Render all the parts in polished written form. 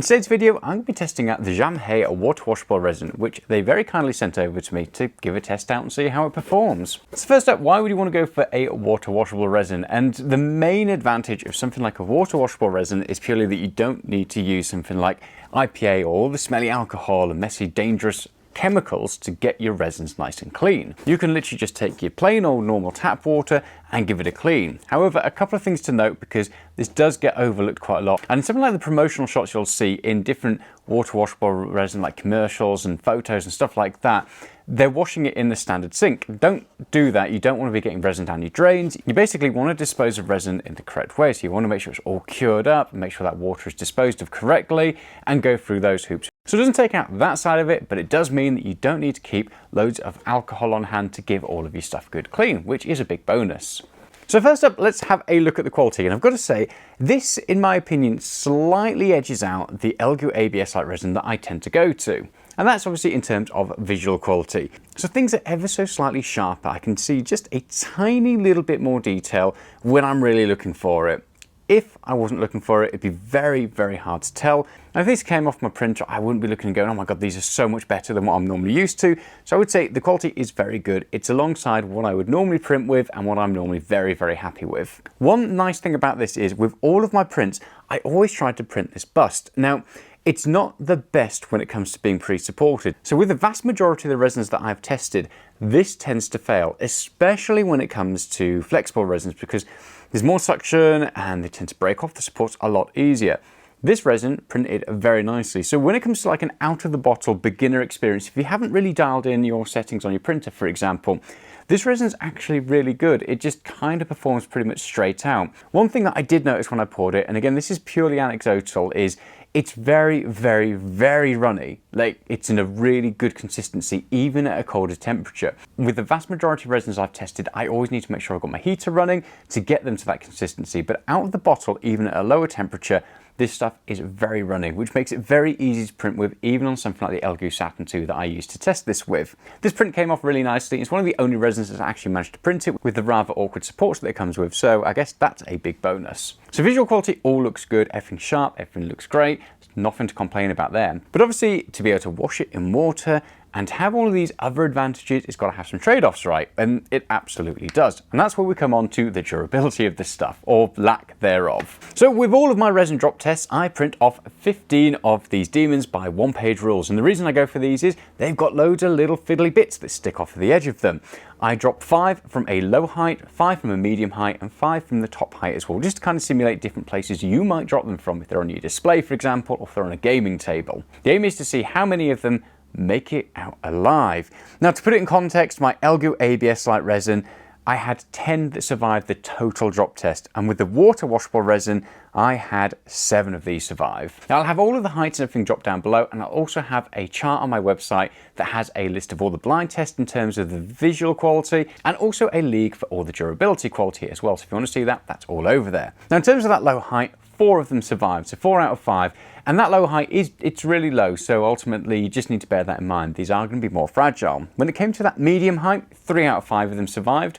In today's video, I'm going to be testing out the JamgHe water washable resin, which they very kindly sent over to me to give a test out and see how it performs. So first up, why would you want to go for a water washable resin? And the main advantage of something like a water washable resin is purely that you don't need to use something like IPA or all the smelly alcohol and messy, dangerous chemicals to get your resins nice and clean. You can literally just take your plain old normal tap water and give it a clean. However, a couple of things to note, because this does get overlooked quite a lot, and something like the promotional shots you'll see in different water washable resin like commercials and photos and stuff like that, they're washing it in the standard sink. Don't do that. You don't want to be getting resin down your drains. You basically want to dispose of resin in the correct way. So you want to make sure it's all cured up and make sure that water is disposed of correctly and go through those hoops. So it doesn't take out that side of it, but it does mean that you don't need to keep loads of alcohol on hand to give all of your stuff good clean, which is a big bonus. So first up, let's have a look at the quality. And I've got to say, this, in my opinion, slightly edges out the JamgHe ABS-like resin that I tend to go to. And that's obviously in terms of visual quality. So things are ever so slightly sharper. I can see just a tiny little bit more detail when I'm really looking for it. If I wasn't looking for it, it'd be very, very hard to tell. Now, if this came off my printer, I wouldn't be looking and going, oh my God, these are so much better than what I'm normally used to. So I would say the quality is very good. It's alongside what I would normally print with and what I'm normally very, very happy with. One nice thing about this is with all of my prints, I always try to print this bust. Now, it's not the best when it comes to being pre-supported. So with the vast majority of the resins that I've tested, this tends to fail, especially when it comes to flexible resins, because there's more suction and they tend to break off the supports a lot easier. This resin printed very nicely. So when it comes to like an out of the bottle beginner experience, if you haven't really dialed in your settings on your printer, for example, this resin is actually really good. It just kind of performs pretty much straight out. One thing that I did notice when I poured it, and again, this is purely anecdotal, is it's very, very, very runny. Like, it's in a really good consistency, even at a colder temperature. With the vast majority of resins I've tested, I always need to make sure I've got my heater running to get them to that consistency. But out of the bottle, even at a lower temperature, this stuff is very runny, which makes it very easy to print with, even on something like the JamgHe Saturn II that I used to test this with. This print came off really nicely. It's one of the only resins that's actually managed to print it with the rather awkward supports that it comes with, so I guess that's a big bonus. So visual quality all looks good, everything's sharp, everything looks great, there's nothing to complain about there. But obviously, to be able to wash it in water and have all of these other advantages, it's got to have some trade-offs, right? And it absolutely does. And that's where we come on to the durability of this stuff, or lack thereof. So with all of my resin drop tests, I print off 15 of these demons by one-page rules. And the reason I go for these is they've got loads of little fiddly bits that stick off of the edge of them. I drop 5 from a low height, 5 from a medium height, and 5 from the top height as well, just to kind of simulate different places you might drop them from if they're on your display, for example, or if they're on a gaming table. The aim is to see how many of them make it out alive. Now, to put it in context, my JamgHe ABS-like resin, I had 10 that survived the total drop test, and with the water washable resin, I had 7 of these survive. Now, I'll have all of the heights and everything dropped down below, and I'll also have a chart on my website that has a list of all the blind tests in terms of the visual quality, and also a league for all the durability quality as well. So if you want to see that, that's all over there. Now, in terms of that low height, 4 of them survived, so 4 out of 5. And that low height it's really low, so ultimately you just need to bear that in mind. These are going to be more fragile. When it came to that medium height, 3 out of 5 of them survived.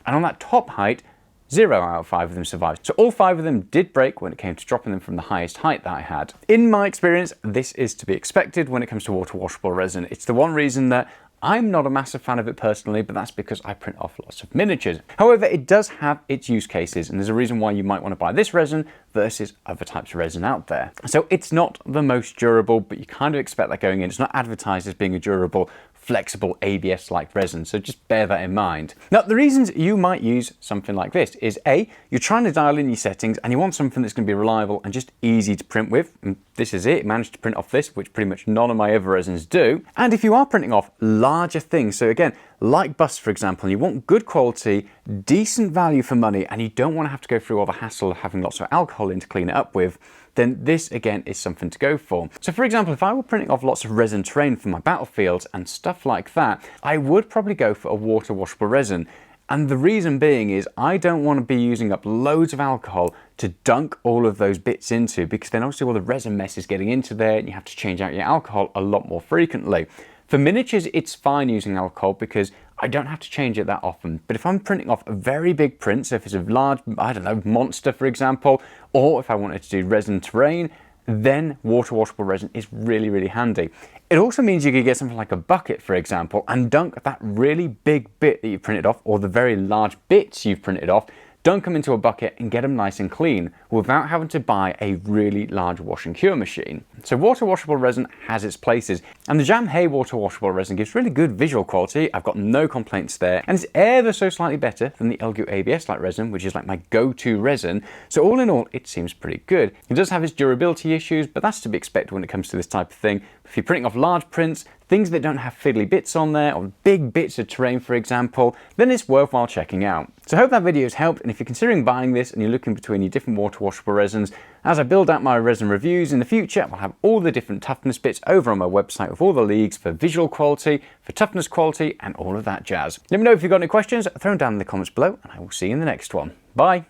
And on that top height, 0 out of 5 of them survived. So all 5 of them did break when it came to dropping them from the highest height that I had. In my experience, this is to be expected when it comes to water washable resin. It's the one reason that I'm not a massive fan of it personally, but that's because I print off lots of miniatures. However, it does have its use cases, and there's a reason why you might want to buy this resin versus other types of resin out there. So it's not the most durable, but you kind of expect that going in. It's not advertised as being a durable, flexible ABS-like resin, so just bear that in mind. Now, the reasons you might use something like this is A, you're trying to dial in your settings and you want something that's going to be reliable and just easy to print with. And this is it, managed to print off this, which pretty much none of my other resins do. And if you are printing off larger things, so again, like busts, for example, and you want good quality, decent value for money, and you don't want to have to go through all the hassle of having lots of alcohol in to clean it up with, then this again is something to go for. So for example, if I were printing off lots of resin terrain for my battlefields and stuff like that, I would probably go for a water washable resin. And the reason being is I don't want to be using up loads of alcohol to dunk all of those bits into, because then obviously all the resin mess is getting into there and you have to change out your alcohol a lot more frequently. For miniatures, it's fine using alcohol because I don't have to change it that often. But if I'm printing off a very big print, so if it's a large, I don't know, monster, for example, or if I wanted to do resin terrain, then water washable resin is really, really handy. It also means you could get something like a bucket, for example, and dunk that really big bit that you printed off, or the very large bits you've printed off, dunk them into a bucket and get them nice and clean without having to buy a really large wash and cure machine. So water washable resin has its places, and the JamgHe water washable resin gives really good visual quality. I've got no complaints there, and it's ever so slightly better than the Elgu ABS light resin, which is like my go-to resin. So all in all, it seems pretty good. It does have its durability issues, but that's to be expected when it comes to this type of thing. If you're printing off large prints, things that don't have fiddly bits on there, or big bits of terrain, for example, then it's worthwhile checking out. So I hope that video has helped, and if you're considering buying this and you're looking between your different water washable resins, as I build out my resin reviews in the future, I'll have all the different toughness bits over on my website with all the leagues for visual quality, for toughness quality, and all of that jazz. Let me know if you've got any questions, throw them down in the comments below, and I will see you in the next one. Bye!